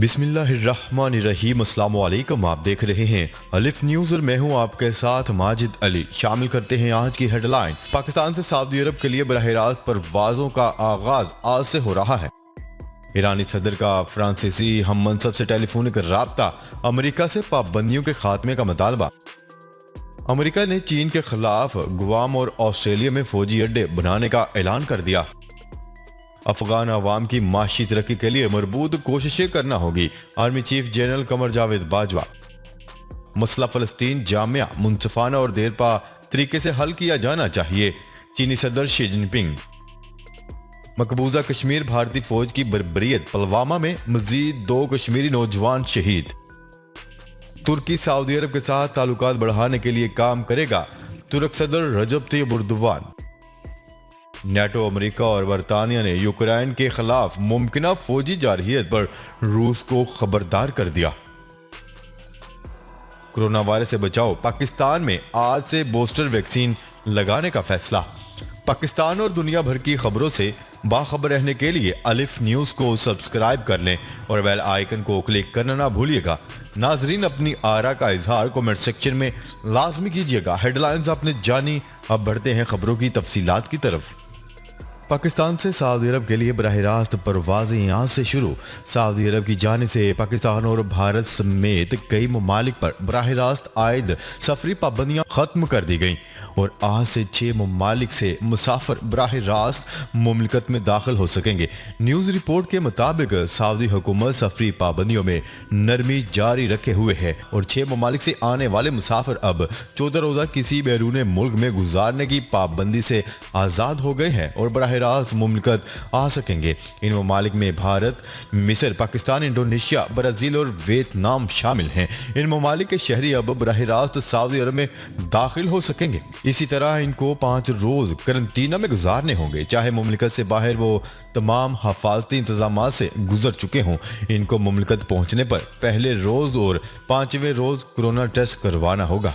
بسم اللہ الرحمن الرحیم۔ السلام علیکم، آپ دیکھ رہے ہیں الف نیوز اور میں ہوں آپ کے ساتھ ماجد علی۔ شامل کرتے ہیں آج کی ہیڈ لائن۔ پاکستان سے سعودی عرب کے لیے براہ راست پروازوں کا آغاز آج سے ہو رہا ہے۔ ایرانی صدر کا فرانسیسی ہم منصب سے ٹیلی فونک رابطہ، امریکہ سے پابندیوں کے خاتمے کا مطالبہ۔ امریکہ نے چین کے خلاف گوام اور آسٹریلیا میں فوجی اڈے بنانے کا اعلان کر دیا۔ افغان عوام کی معاشی ترقی کے لیے مربوط کوششیں کرنا ہوگی، army chief general Qamar Javed Bajwa. مسئلہ فلسطین جامعہ، منصفانہ اور دیرپا طریقے سے حل کیا جانا چاہیے، چینی صدر شی جن پنگ۔ مقبوضہ کشمیر بھارتی فوج کی بربریت، پلوامہ میں مزید 2 کشمیری نوجوان شہید۔ ترکی سعودی عرب کے ساتھ تعلقات بڑھانے کے لیے کام کرے گا، ترک صدر رجب طیب اردوان۔ نیٹو، امریکہ اور برطانیہ نے یوکرائن کے خلاف ممکنہ فوجی جارحیت پر روس کو خبردار کر دیا۔ کرونا وائرس سے بچاؤ، پاکستان میں آج سے بوسٹر ویکسین لگانے کا فیصلہ۔ پاکستان اور دنیا بھر کی خبروں سے باخبر رہنے کے لیے الف نیوز کو سبسکرائب کر لیں اور بیل آئیکن کو کلک کرنا نہ بھولیے گا۔ ناظرین، اپنی آرا کا اظہار کمنٹ سیکشن میں لازمی کیجیے گا۔ ہیڈ لائنز آپ نے جانی، اب بڑھتے ہیں خبروں کی تفصیلات کی طرف۔ پاکستان سے سعودی عرب کے لیے براہ راست پروازیں آج سے شروع۔ سعودی عرب کی جانب سے پاکستان اور بھارت سمیت کئی ممالک پر براہ راست عائد سفری پابندیاں ختم کر دی گئیں اور آج سے 6 ممالک سے مسافر براہ راست مملکت میں داخل ہو سکیں گے۔ نیوز رپورٹ کے مطابق سعودی حکومت سفری پابندیوں میں نرمی جاری رکھے ہوئے ہے اور 6 ممالک سے آنے والے مسافر اب 14 روزہ کسی بیرون ملک میں گزارنے کی پابندی سے آزاد ہو گئے ہیں اور براہ راست مملکت آ سکیں گے۔ ان ممالک میں بھارت، مصر، پاکستان، انڈونیشیا، برازیل اور ویتنام شامل ہیں۔ ان ممالک کے شہری اب براہ راست سعودی عرب میں داخل ہو سکیں گے۔ اسی طرح ان کو 5 روز قرنطینہ میں گزارنے ہوں گے، چاہے مملکت سے باہر وہ تمام حفاظتی انتظامات سے گزر چکے ہوں۔ ان کو مملکت پہنچنے پر پہلے روز اور 5ویں روز کورونا ٹیسٹ کروانا ہوگا۔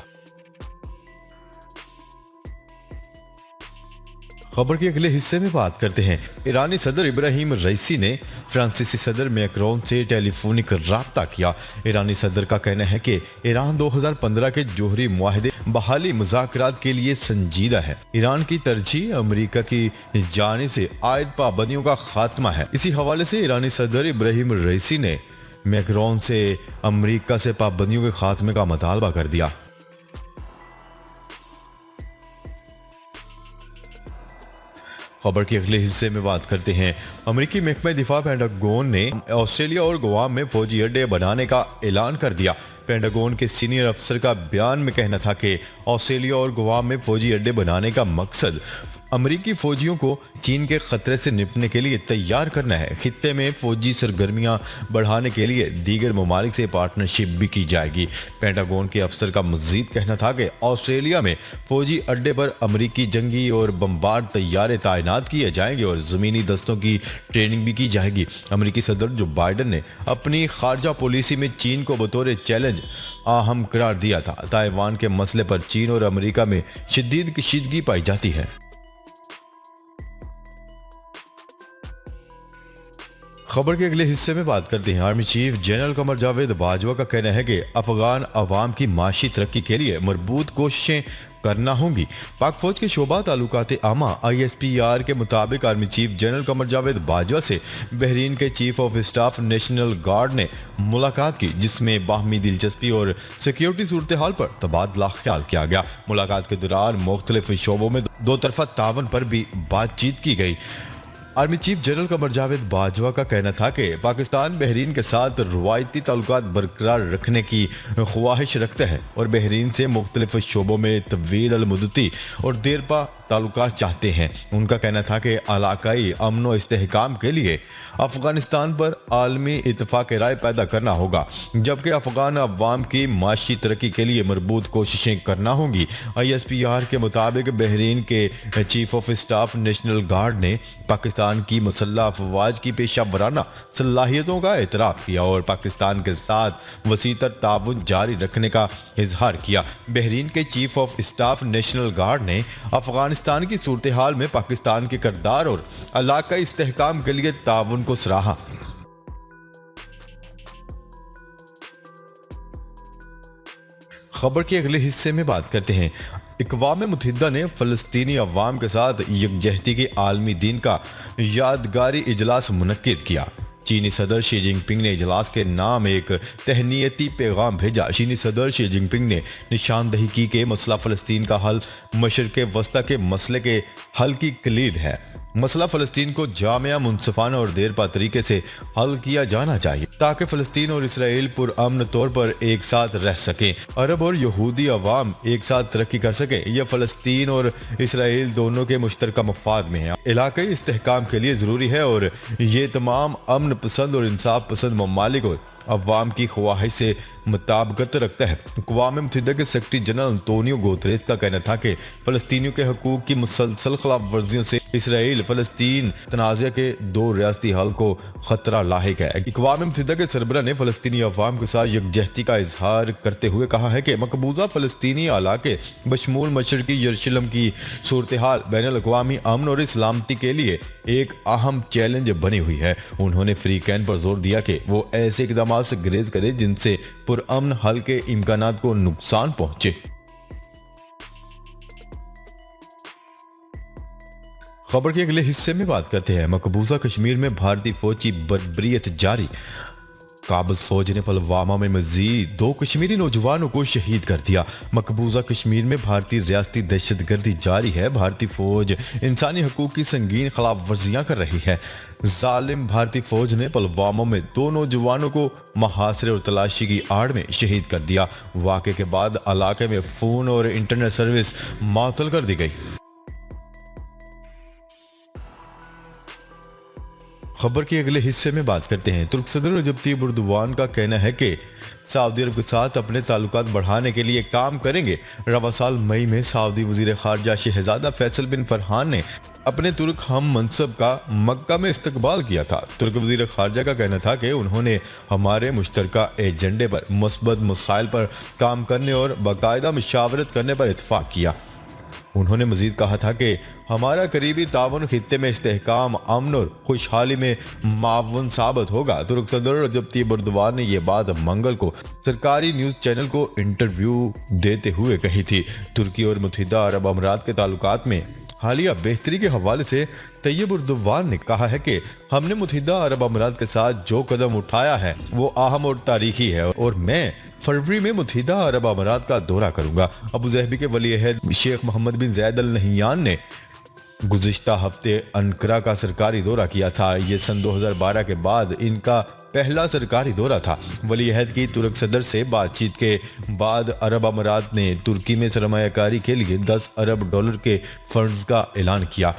خبر کے اگلے حصے میں بات کرتے ہیں۔ ایرانی صدر ابراہیم رئیسی نے فرانسیسی صدر میکرون سے ٹیلی فونک رابطہ کیا۔ ایرانی صدر کا کہنا ہے کہ ایران 2015 کے جوہری معاہدے بحالی مذاکرات کے لیے سنجیدہ ہے۔ ایران کی ترجیح امریکہ کی جانب سے عائد پابندیوں کا خاتمہ ہے۔ اسی حوالے سے ایرانی صدر ابراہیم رئیسی نے میکرون سے امریکہ سے پابندیوں کے خاتمے کا مطالبہ کر دیا۔ خبر کے اگلے حصے میں بات کرتے ہیں۔ امریکی محکمہ دفاع پینٹاگون نے آسٹریلیا اور گوام میں فوجی اڈے بنانے کا اعلان کر دیا۔ پینٹاگون کے سینئر افسر کا بیان میں کہنا تھا کہ آسٹریلیا اور گوام میں فوجی اڈے بنانے کا مقصد امریکی فوجیوں کو چین کے خطرے سے نپٹنے کے لیے تیار کرنا ہے۔ خطے میں فوجی سرگرمیاں بڑھانے کے لیے دیگر ممالک سے پارٹنرشپ بھی کی جائے گی۔ پینٹاگون کے افسر کا مزید کہنا تھا کہ آسٹریلیا میں فوجی اڈے پر امریکی جنگی اور بمبارڈ طیارے تعینات کیے جائیں گے اور زمینی دستوں کی ٹریننگ بھی کی جائے گی۔ امریکی صدر جو بائیڈن نے اپنی خارجہ پالیسی میں چین کو بطور چیلنج اہم قرار دیا تھا۔ تائیوان کے مسئلے پر چین اور امریکہ میں شدید کشیدگی پائی جاتی ہے۔ خبر کے اگلے حصے میں بات کرتے ہیں۔ Army chief general Qamar Javed Bajwa کا کہنا ہے کہ افغان عوام کی معاشی ترقی کے لیے مربوط کوششیں کرنا ہوں گی۔ پاک فوج کے شعبہ تعلقات عامہ ISPR کے مطابق army chief general Qamar Javed Bajwa سے بحرین کے chief of staff national guard نے ملاقات کی، جس میں باہمی دلچسپی اور سیکیورٹی صورتحال پر تبادلہ خیال کیا گیا۔ ملاقات کے دوران مختلف شعبوں میں 2 طرفہ تعاون پر بھی بات چیت کی گئی۔ Army chief general Qamar Javed Bajwa کا کہنا تھا کہ پاکستان بحرین کے ساتھ روایتی تعلقات برقرار رکھنے کی خواہش رکھتا ہے اور بحرین سے مختلف شعبوں میں طویل المدتی اور دیرپا تعلقات چاہتے ہیں۔ ان کا کہنا تھا کہ علاقائی امن و استحکام کے لیے افغانستان پر عالمی اتفاق رائے پیدا کرنا ہوگا، جبکہ افغان عوام کی معاشی ترقی کے لیے مربوط کوششیں کرنا ہوں گی۔ ISPR کے مطابق بحرین کے chief of staff national guard نے پاکستان کی مسلح افواج کی پیشہ ورانہ صلاحیتوں کا اعتراف کیا اور پاکستان کے ساتھ وسیع تر تعاون جاری رکھنے کا اظہار کیا۔ بحرین کے chief of staff national guard نے افغانستان کی صورتحال میں پاکستان کے کردار اور علاقائی استحکام کے لیے تعاون کو سراہا۔ خبر کے اگلے حصے میں بات کرتے ہیں۔ اقوام متحدہ نے فلسطینی عوام کے ساتھ یکجہتی کے عالمی دن کا یادگاری اجلاس منعقد کیا۔ چینی صدر شی جن پنگ نے اجلاس کے نام ایک تہنیتی پیغام بھیجا۔ چینی صدر شی جن پنگ نے نشاندہی کی کہ مسئلہ فلسطین کا حل مشرق وسطیٰ کے مسئلے کے حل کی کلید ہے۔ مسئلہ فلسطین کو جامع، منصفانہ اور دیرپا طریقے سے حل کیا جانا چاہیے تاکہ فلسطین اور اسرائیل پرامن طور پر ایک ساتھ رہ سکیں، عرب اور یہودی عوام ایک ساتھ ترقی کر سکیں۔ یہ فلسطین اور اسرائیل دونوں کے مشترکہ مفاد میں ہے، علاقائی استحکام کے لیے ضروری ہے اور یہ تمام امن پسند اور انصاف پسند ممالک اور عوام کی خواہش سے مطابقت رکھتا ہے۔ اقوام متحدہ کے سیکرٹری جنرل انطونیو گوتریس کا کہنا تھا کہ فلسطینیوں کے حقوق کی مسلسل خلاف ورزیوں سے اسرائیل فلسطین تنازع کے دو ریاستی حل کو خطرہ لاحق ہے۔ اقوام متحدہ کے سربراہ نے فلسطینی عوام کے ساتھ یکجہتی کا اظہار کرتے ہوئے کہا ہے کہ مقبوضہ فلسطینی علاقے بشمول مشرقی یروشلم کی صورتحال بین الاقوامی امن اور سلامتی کے لیے ایک اہم چیلنج بنی ہوئی ہے۔ انہوں نے فریقین پر زور دیا کہ وہ ایسے اقدامات سے گریز کرے جن سے پرامن حل کے امکانات کو نقصان پہنچے۔ خبر کے اگلے حصے میں بات کرتے ہیں۔ مقبوضہ کشمیر میں بھارتی فوج کی بربریت جاری۔ قابض فوج نے پلوامہ میں مزید 2 کشمیری نوجوانوں کو شہید کر دیا۔ مقبوضہ کشمیر میں بھارتی ریاستی دہشت گردی جاری ہے۔ بھارتی فوج انسانی حقوق کی سنگین خلاف ورزیاں کر رہی ہے۔ ظالم بھارتی فوج نے پلوامہ میں 2 نوجوانوں کو محاصرے اور تلاشی کی آڑ میں شہید کر دیا۔ واقعے کے بعد علاقے میں فون اور انٹرنیٹ سروس معطل کر دی گئی۔ خبر کے اگلے حصے میں بات کرتے ہیں۔ ترک صدر رجب طیب اردوان کا کہنا ہے کہ سعودی عرب کے ساتھ اپنے تعلقات بڑھانے کے لیے کام کریں گے۔ رواں سال مئی میں سعودی وزیر خارجہ شہزادہ فیصل بن فرحان نے اپنے ترک ہم منصب کا مکہ میں استقبال کیا تھا۔ ترک وزیر خارجہ کا کہنا تھا کہ انہوں نے ہمارے مشترکہ ایجنڈے پر مثبت مسائل پر کام کرنے اور باقاعدہ مشاورت کرنے پر اتفاق کیا۔ انہوں نے مزید کہا تھا کہ ہمارا قریبی تعاون خطے میں استحکام، امن اور خوشحالی میں معاون ثابت ہوگا۔ ترک صدر رجب طیب اردوان نے یہ بات منگل کو سرکاری نیوز چینل کو انٹرویو دیتے ہوئے کہی تھی۔ ترکی اور متحدہ عرب امارات کے تعلقات میں حالیہ بہتری کے حوالے سے طیب اردوان نے کہا ہے کہ ہم نے متحدہ عرب امارات کے ساتھ جو قدم اٹھایا ہے وہ اہم اور تاریخی ہے اور میں فروری میں متحدہ عرب امارات کا دورہ کروں گا۔ ابوظہبی کے ولی عہد شیخ محمد بن زید ال نہیان نے گزشتہ ہفتے انقرہ کا سرکاری دورہ کیا تھا۔ یہ سن 2012 کے بعد ان کا پہلا سرکاری دورہ تھا۔ ولی عہد کی ترک صدر سے بات چیت کے بعد عرب امارات نے ترکی میں سرمایہ کاری کے لیے $10 ارب کے فنڈز کا اعلان کیا۔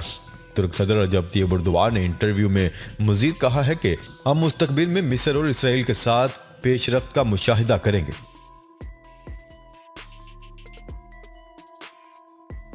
ترک صدر رجب طیب اردوان نے انٹرویو میں مزید کہا ہے کہ ہم مستقبل میں مصر اور اسرائیل کے ساتھ پیش رفت کا مشاہدہ کریں گے۔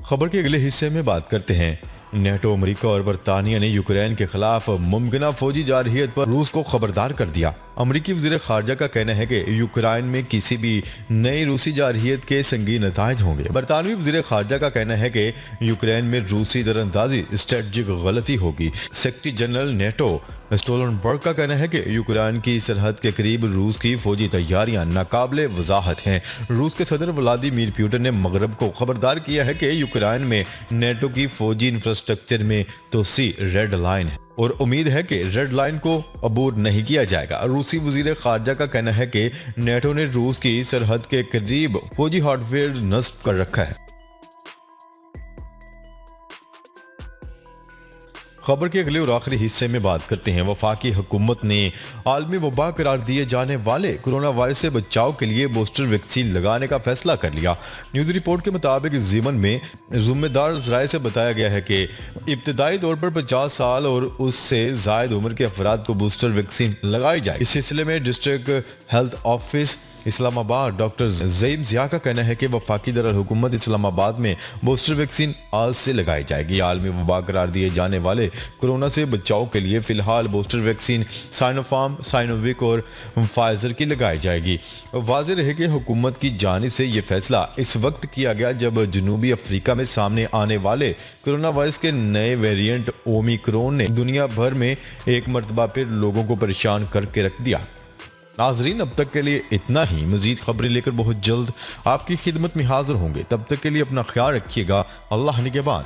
خبر کے اگلے حصے میں بات کرتے ہیں۔ نیٹو، امریکہ اور برطانیہ نے یوکرین کے خلاف ممکنہ فوجی جارحیت پر روس کو خبردار کر دیا۔ امریکی وزیر خارجہ کا کہنا ہے کہ یوکرین میں کسی بھی نئی روسی جارحیت کے سنگین نتائج ہوں گے۔ برطانوی وزیر خارجہ کا کہنا ہے کہ یوکرین میں روسی در اندازی اسٹریٹجک غلطی ہوگی۔ سیکرٹری جنرل نیٹو اسٹولنبرگ کا کہنا ہے کہ یوکرین کی سرحد کے قریب روس کی فوجی تیاریاں ناقابل وضاحت ہیں۔ روس کے صدر ولادیمیر پوٹن نے مغرب کو خبردار کیا ہے کہ یوکرین میں نیٹو کی فوجی انفراسٹرکچر میں توسیع ریڈ لائن ہے اور امید ہے کہ ریڈ لائن کو عبور نہیں کیا جائے گا۔ روسی وزیر خارجہ کا کہنا ہے کہ نیٹو نے روس کی سرحد کے قریب فوجی ہارڈ ویئر نصب کر رکھا ہے۔ خبر کے اگلے اور آخری حصے میں بات کرتے ہیں۔ وفاقی حکومت نے عالمی وبا قرار دیے جانے والے کرونا وائرس سے بچاؤ کے لیے بوسٹر ویکسین لگانے کا فیصلہ کر لیا۔ نیوز رپورٹ کے مطابق ضمن میں ذمہ دار ذرائع سے بتایا گیا ہے کہ ابتدائی طور پر 50 سال اور اس سے زائد عمر کے افراد کو بوسٹر ویکسین لگائی جائے۔ اس سلسلے میں ڈسٹرکٹ ہیلتھ آفس اسلام آباد ڈاکٹر زعیم ضیاء کا کہنا ہے کہ وفاقی دارالحکومت اسلام آباد میں بوسٹر ویکسین آج سے لگائی جائے گی۔ عالمی وبا قرار دیے جانے والے کورونا سے بچاؤ کے لیے فی الحال بوسٹر ویکسین سائنوفارم، سائنوویک اور فائزر کی لگائی جائے گی۔ واضح رہے کہ حکومت کی جانب سے یہ فیصلہ اس وقت کیا گیا جب جنوبی افریقہ میں سامنے آنے والے کورونا وائرس کے نئے ویریئنٹ اومیکرون نے دنیا بھر میں ایک مرتبہ پھر لوگوں کو پریشان کر کے رکھ دیا۔ ناظرین اب تک کے لیے اتنا ہی، مزید خبریں لے کر بہت جلد آپ کی خدمت میں حاضر ہوں گے، تب تک کے لیے اپنا خیال رکھیے گا، اللہ نگہبان۔